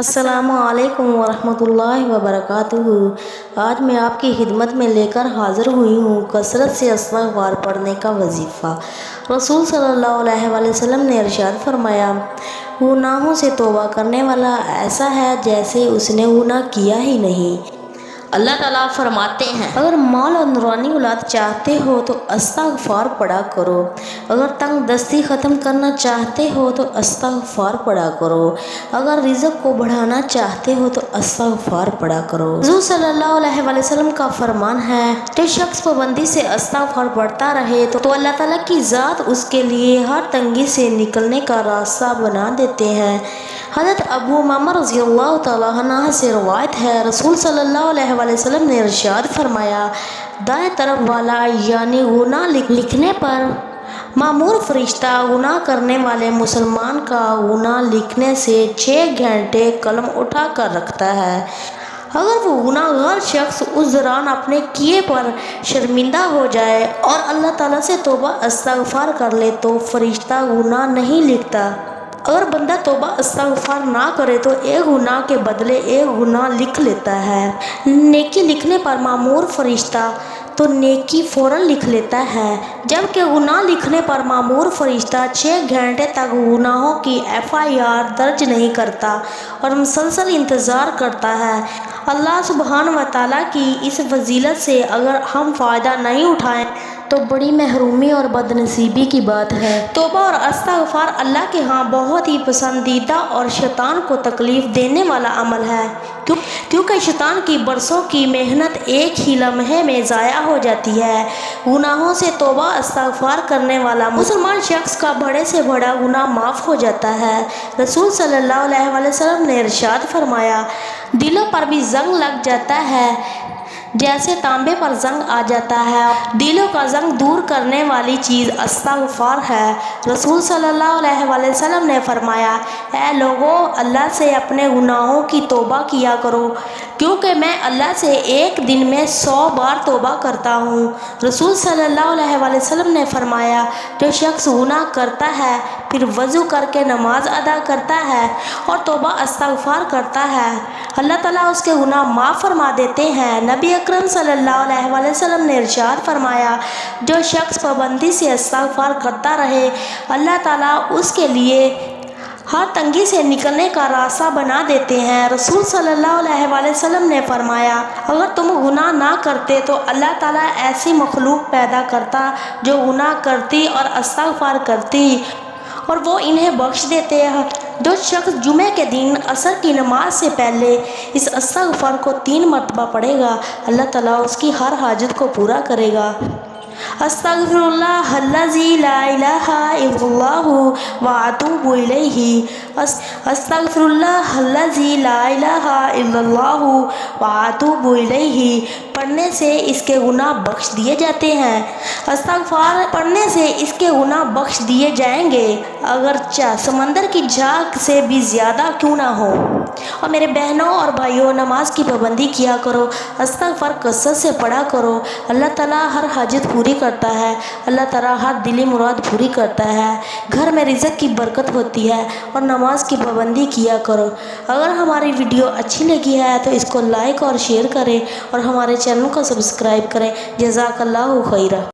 السلام علیکم ورحمۃ اللہ وبرکاتہ۔ آج میں آپ کی خدمت میں لے کر حاضر ہوئی ہوں کثرت سے استغفار پڑھنے کا وظیفہ۔ رسول صلی اللہ علیہ وسلم نے ارشاد فرمایا، گناہوں سے توبہ کرنے والا ایسا ہے جیسے اس نے گناہ کیا ہی نہیں۔ اللہ تعالیٰ فرماتے ہیں، اگر مال اور نورانی اولاد چاہتے ہو تو استغفار پڑھا کرو، اگر تنگ دستی ختم کرنا چاہتے ہو تو استغفار پڑھا کرو، اگر رزق کو بڑھانا چاہتے ہو تو استغفار پڑھا کرو۔ حضور صلی اللہ علیہ وسلم کا فرمان ہے، جو شخص پابندی سے استغفار پڑھتا رہے تو اللہ تعالیٰ کی ذات اس کے لیے ہر تنگی سے نکلنے کا راستہ بنا دیتے ہیں۔ حضرت ابو امامہ رضی اللہ تعالیٰ عنہ سے روایت ہے، رسول صلی اللہ علیہ وسلم نے ارشاد فرمایا، دائیں طرف والا یعنی گناہ لکھنے پر مامور فرشتہ گناہ کرنے والے مسلمان کا گناہ لکھنے سے 6 گھنٹے قلم اٹھا کر رکھتا ہے۔ اگر وہ گناہ گار شخص اس دوران اپنے کیے پر شرمندہ ہو جائے اور اللہ تعالیٰ سے توبہ استغفار کر لے تو فرشتہ گناہ نہیں لکھتا۔ اگر بندہ توبہ استغفار نہ کرے تو ایک گناہ کے بدلے ایک گناہ لکھ لیتا ہے۔ نیکی لکھنے پر مامور فرشتہ تو نیکی فوراً لکھ لیتا ہے، جبکہ گناہ لکھنے پر مامور فرشتہ 6 گھنٹے تک گناہوں کی FIR درج نہیں کرتا اور مسلسل انتظار کرتا ہے۔ اللہ سبحانہ و تعالیٰ کی اس فضیلت سے اگر ہم فائدہ نہیں اٹھائیں تو بڑی محرومی اور بد نصیبی کی بات ہے۔ توبہ اور استغفار اللہ کے ہاں بہت ہی پسندیدہ اور شیطان کو تکلیف دینے والا عمل ہے، کیونکہ شیطان کی برسوں کی محنت ایک ہی لمحے میں ضائع ہو جاتی ہے۔ گناہوں سے توبہ استغفار کرنے والا مسلمان شخص کا بڑے سے بڑا گناہ معاف ہو جاتا ہے۔ رسول صلی اللہ علیہ وسلم نے ارشاد فرمایا، دلوں پر بھی زنگ لگ جاتا ہے جیسے تانبے پر زنگ آ جاتا ہے، دلوں کا زنگ دور کرنے والی چیز استغفار ہے۔ رسول صلی اللہ علیہ وسلم نے فرمایا، اے لوگو، اللہ سے اپنے گناہوں کی توبہ کیا کرو، کیونکہ میں اللہ سے ایک دن میں 100 بار توبہ کرتا ہوں۔ رسول صلی اللہ علیہ وسلم نے فرمایا، جو شخص گناہ کرتا ہے پھر وضو کر کے نماز ادا کرتا ہے اور توبہ استغفار کرتا ہے، اللہ تعالیٰ اس کے گناہ معاف فرما دیتے ہیں۔ نبی اکرم صلی اللہ علیہ وسلم نے ارشاد فرمایا، جو شخص پابندی سے استغفار کرتا رہے اللہ تعالیٰ اس کے لیے ہر تنگی سے نکلنے کا راستہ بنا دیتے ہیں۔ رسول صلی اللہ علیہ وسلم نے فرمایا، اگر تم گناہ نہ کرتے تو اللہ تعالیٰ ایسی مخلوق پیدا کرتا جو گناہ کرتی اور استغفار کرتی اور وہ انہیں بخش دیتے۔ جو شخص جمعے کے دن عصر کی نماز سے پہلے اس استغفار کو 3 مرتبہ پڑھے گا، اللہ تعالیٰ اس کی ہر حاجت کو پورا کرے گا۔ استغفر اللہ الذی لا الہ الا اللہ واتوب الیہ، استغفر اللہ الذی لا الہ الا اللہ واتوب الیہ پڑھنے سے اس کے گناہ بخش دیے جاتے ہیں۔ استغفار پڑھنے سے اس کے گناہ بخش دیے جائیں گے، اگرچہ سمندر کی جھاگ سے بھی زیادہ کیوں نہ ہو۔ اور میرے بہنوں اور بھائیوں، نماز کی پابندی کیا کرو، استغفار کثرت سے پڑھا کرو، اللہ تعالیٰ ہر حاجت پوری کرتا ہے، اللہ تعالیٰ ہر دلی مراد پوری کرتا ہے، گھر میں رزق کی برکت ہوتی ہے، اور نماز کی پابندی کیا کرو۔ اگر ہماری ویڈیو اچھی لگی ہے تو اس کو لائک اور شیئر کریں اور ہمارے چینل کو سبسکرائب کریں۔ جزاک اللہ خیرہ۔